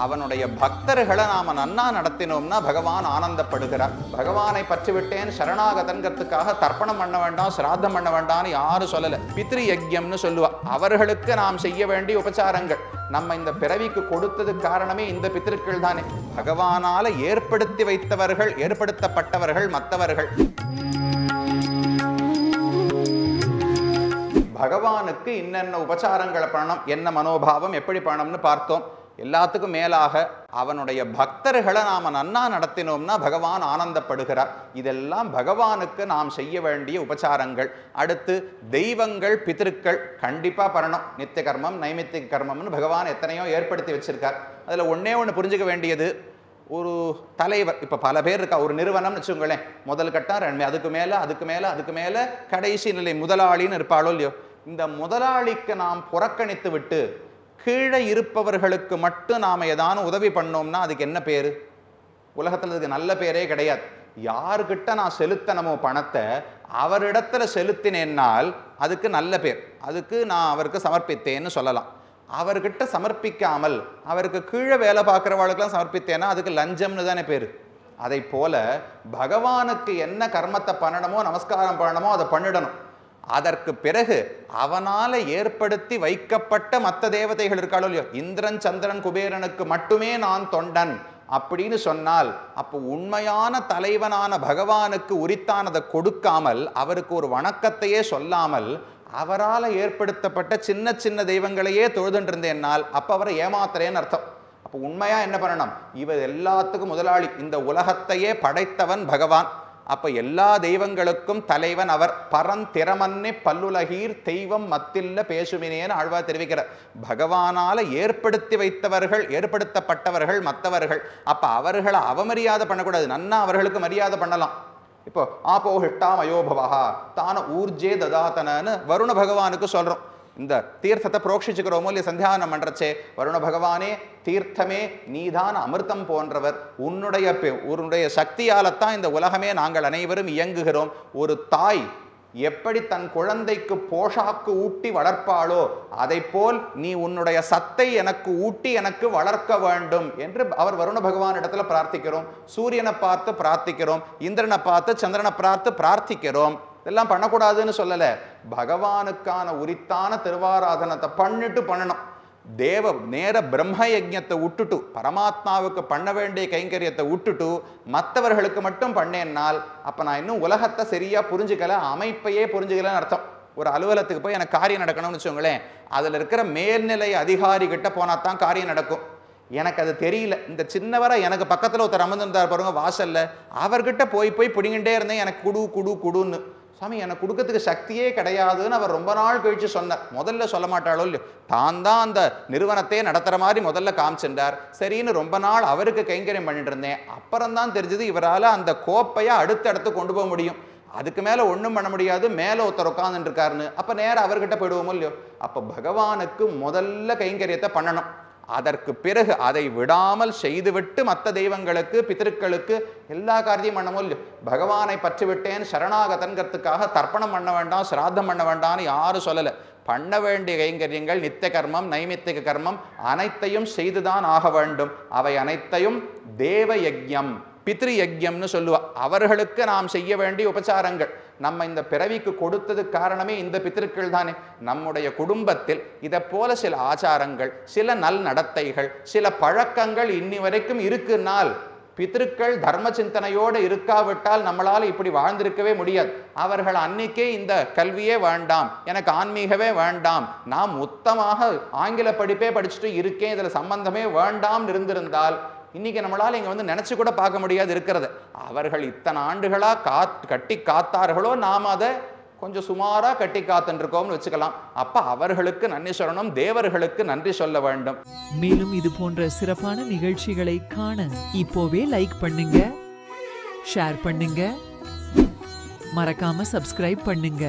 அவனுடைய பக்தர்களை நாம நன்னா நடத்தினோம்னா பகவான் ஆனந்தப்படுகிறார். பகவானை பற்றிவிட்டேன் சரணாகதன்கிறதுக்காக தர்ப்பணம் பண்ண வேண்டாம், சிராத்தம் பண்ண வேண்டாம்னு யாரும் சொல்லல. பித்ரு யஜ்யம்னு சொல்லுவா. அவர்களுக்கு நாம் செய்ய வேண்டிய உபச்சாரங்கள் நம்ம இந்த பிறவிக்கு கொடுத்தது காரணமே இந்த பித்திருக்கள் தானே. பகவானால ஏற்படுத்தி வைத்தவர்கள், ஏற்படுத்தப்பட்டவர்கள் மற்றவர்கள். பகவானுக்கு இன்னென்ன உபச்சாரங்களை பண்ணணும், என்ன மனோபாவம் எப்படி பண்ணணும்னு பார்த்தோம். எல்லாத்துக்கும் மேலாக அவனுடைய பக்தர்களை நாம நன்னா நடத்தினோம்னா பகவான் ஆனந்தப்படுகிறார். இதெல்லாம் பகவானுக்கு நாம் செய்ய வேண்டிய உபச்சாரங்கள். அடுத்து தெய்வங்கள், பித்திருக்கள் கண்டிப்பா பண்ணணும். நித்திய கர்மம், நைமித்திக கர்மம்னு பகவான் எத்தனையோ ஏற்படுத்தி வச்சிருக்கார். அதுல ஒன்னே ஒன்று புரிஞ்சுக்க வேண்டியது, ஒரு தலைவர், இப்ப பல பேர் இருக்கா, ஒரு நிறுவனம்னு வச்சுக்கோங்களேன், முதல் கட்டம், அதுக்கு மேல கடைசி நிலை முதலாளின்னு இருப்பாளோ இல்லையோ. இந்த முதலாளிக்கு நாம் புறக்கணித்து விட்டு கீழே இருப்பவர்களுக்கு மட்டும் நாம ஏதான உதவி பண்ணோம்னா அதுக்கு என்ன பேரு? உலகத்துல அதுக்கு நல்ல பேரே கிடையாது. யாருக்கிட்ட நான் செலுத்தனமோ பணத்தை அவரிடத்துல செலுத்தினேன்னால் அதுக்கு நல்ல பேர், அதுக்கு நான் அவருக்கு சமர்ப்பித்தேன்னு சொல்லலாம். அவர்கிட்ட சமர்ப்பிக்காமல் அவருக்கு கீழே வேலை பார்க்குறவாளுக்கெல்லாம் சமர்ப்பித்தேன்னா அதுக்கு லஞ்சம்னு தானே பேரு. அதை போல பகவானுக்கு என்ன கர்மத்தை பண்ணணுமோ, நமஸ்காரம் பண்ணணுமோ அதை பண்ணிடணும். அதற்கு பிறகு அவனால ஏற்படுத்தி வைக்கப்பட்ட மற்ற தேவதைகள் இருக்காளோ இல்லையோ, இந்திரன், சந்திரன், குபேரனுக்கு மட்டுமே நான் தொண்டன் அப்படின்னு சொன்னால் அப்போ உண்மையான தலைவனான பகவானுக்கு உரித்தானதை கொடுக்காமல், அவருக்கு ஒரு வணக்கத்தையே சொல்லாமல், அவரால் ஏற்படுத்தப்பட்ட சின்ன சின்ன தெய்வங்களையே தொழுதுன்றிருந்தேன்னால் அப்ப அவரை ஏமாத்துறேன்னு அர்த்தம். அப்போ உண்மையா என்ன பண்ணணும்? இவர் எல்லாத்துக்கும் முதலாளி, இந்த உலகத்தையே படைத்தவன் பகவான். அப்ப எல்லா தெய்வங்களுக்கும் தலைவன் அவர். பரந்திரமன்னே பல்லுலகீர் தெய்வம் மத்தில்ல பேசுமினேன்னு ஆழ்வார் தெரிவிக்கிறார். பகவானால ஏற்படுத்தி வைத்தவர்கள், ஏற்படுத்தப்பட்டவர்கள் மற்றவர்கள். அப்ப அவர்களை அவமரியாதை பண்ணக்கூடாது, நன்னா அவர்களுக்கு மரியாதை பண்ணலாம். இப்போ ஆபோஹிஷ்டா மயோபவா தான ஊர்ஜே ததாத்தனன்னு வருண பகவானுக்கு சொல்றோம். இந்த தீர்த்தத்தை புரோக்ஷிச்சுக்கிறோமோ இல்லையா, சந்தியாவனம் பண்றச்சே, வருண பகவானே தீர்த்தமே நீதான் அமிர்தம் போன்றவர், உன்னுடைய சக்தியால்தான் இந்த உலகமே நாங்கள் அனைவரும் இயங்குகிறோம். ஒரு தாய் எப்படி தன் குழந்தைக்கு போஷாக்கு ஊட்டி வளர்ப்பாளோ அதை போல் நீ உன்னுடைய சத்தை எனக்கு ஊட்டி எனக்கு வளர்க்க வேண்டும் என்று அவர் வருண பகவான் இடத்துல பிரார்த்திக்கிறோம். சூரியனை பார்த்து பிரார்த்திக்கிறோம், இந்திரனை பார்த்து சந்திரனை பார்த்து பிரார்த்திக்கிறோம். இதெல்லாம் பண்ணக்கூடாதுன்னு சொல்லல, பகவானுக்கான உரித்தான திருவாராதனத்தை பண்ணிட்டு பண்ணணும். நேர பிரம்ம யஜ்ஞத்தை விட்டுட்டு பரமாத்மாவுக்கு பண்ண வேண்டிய கைங்கரியத்தை விட்டுட்டு மற்றவர்களுக்கு மட்டும் பண்ணேன்னால் அப்ப நான் இன்னும் உலகத்தை சரியா புரிஞ்சுக்கல, அமைப்பையே புரிஞ்சுக்கலன்னு அர்த்தம். ஒரு அலுவலகத்துக்கு போய் எனக்கு காரியம் நடக்கணும்னு வச்சுக்கோங்களேன், அதுல இருக்கிற மேல்நிலை அதிகாரி கிட்ட போனா தான் காரியம் நடக்கும். எனக்கு அது தெரியல, இந்த சின்னவரை எனக்கு பக்கத்துல ஒருத்தர் அமர்ந்திருந்தார் பாருங்க வாசல்ல, அவர்கிட்ட போய் பிடிங்கிட்டே இருந்தேன், எனக்கு குடுன்னு. சாமி எனக்கு கொடுக்கறதுக்கு சக்தியே கிடையாதுன்னு அவர் ரொம்ப நாள் கழிச்சு சொன்னார். முதல்ல சொல்ல மாட்டாளோ இல்லையோ, தான் அந்த நிறுவனத்தையே நடத்துற மாதிரி முதல்ல காமிச்சிருந்தார். சரின்னு ரொம்ப நாள் அவருக்கு கைங்கரியம் பண்ணிட்டு இருந்தேன். அப்புறம்தான் தெரிஞ்சது இவரால் அந்த கோப்பையை அடுத்து கொண்டு போக முடியும், அதுக்கு மேல ஒண்ணும் பண்ண முடியாது, மேல ஒருத்தர் உட்கார்ந்துட்டு இருக்காருன்னு. அப்ப நேரம் அவர்கிட்ட போயிடுவோமோ இல்லையோ. அப்ப பகவானுக்கு முதல்ல கைங்கரியத்தை பண்ணணும். அதற்கு பிறகு அதை விடாமல் செய்துவிட்டு மற்ற தெய்வங்களுக்கு, பித்திருக்களுக்கு எல்லா காரியமும் பண்ணமோ இல்லையோ. பகவானை பற்றி விட்டேன் சரணாகதன்கிறதுக்காக தர்ப்பணம் பண்ண வேண்டாம், சிராத்தம் பண்ண வேண்டாம்னு யாரும் சொல்லலை. பண்ண வேண்டிய கைங்கரியங்கள் நித்திய கர்மம், நைமித்திக கர்மம் அனைத்தையும் செய்துதான் ஆக வேண்டும். அவை அனைத்தையும் தேவ யஜ்யம், பித்ரு யஜ்யம்னு சொல்லுவா. அவர்களுக்கு நாம் செய்ய வேண்டிய உபச்சாரங்கள். நம்ம இந்த பிறவிக்கு கொடுத்தது காரணமே இந்த பித்திருக்கள் தானே. நம்முடைய குடும்பத்தில் இதை போல சில ஆச்சாரங்கள், சில நல் நடத்தைகள், சில பழக்கங்கள் இன்னி வரைக்கும் இருக்குன்னால், பித்திருக்கள் தர்ம சிந்தனையோடு இருக்காவிட்டால் நம்மளால இப்படி வாழ்ந்திருக்கவே முடியாது. அவர்கள் அன்னைக்கே இந்த கல்வியே வேண்டாம், எனக்கு ஆன்மீகமே வேண்டாம், நான் மொத்தமாக ஆங்கில படிப்பே படிச்சுட்டு இருக்கேன், இதுல சம்பந்தமே வேண்டாம் இருந்திருந்தால் இன்னைக்கு நம்மளால இங்க வந்து நினைச்சு கூட பார்க்க முடியாது இருக்கிறது. அவர்கள் இத்தனை ஆண்டுகளா கட்டி காத்தார்களோ, நாம் அதை கொஞ்சம் சுமாரா கட்டி காத்துருக்கோம்னு வச்சுக்கலாம். அப்ப அவர்களுக்கு நன்றி சொல்லணும், தேவர்களுக்கு நன்றி சொல்ல வேண்டும். மேலும் இது போன்ற சிறப்பான நிகழ்ச்சிகளை காண இப்போவே லைக் பண்ணுங்க, ஷேர் பண்ணுங்க, மறக்காம சப்ஸ்கிரைப் பண்ணுங்க.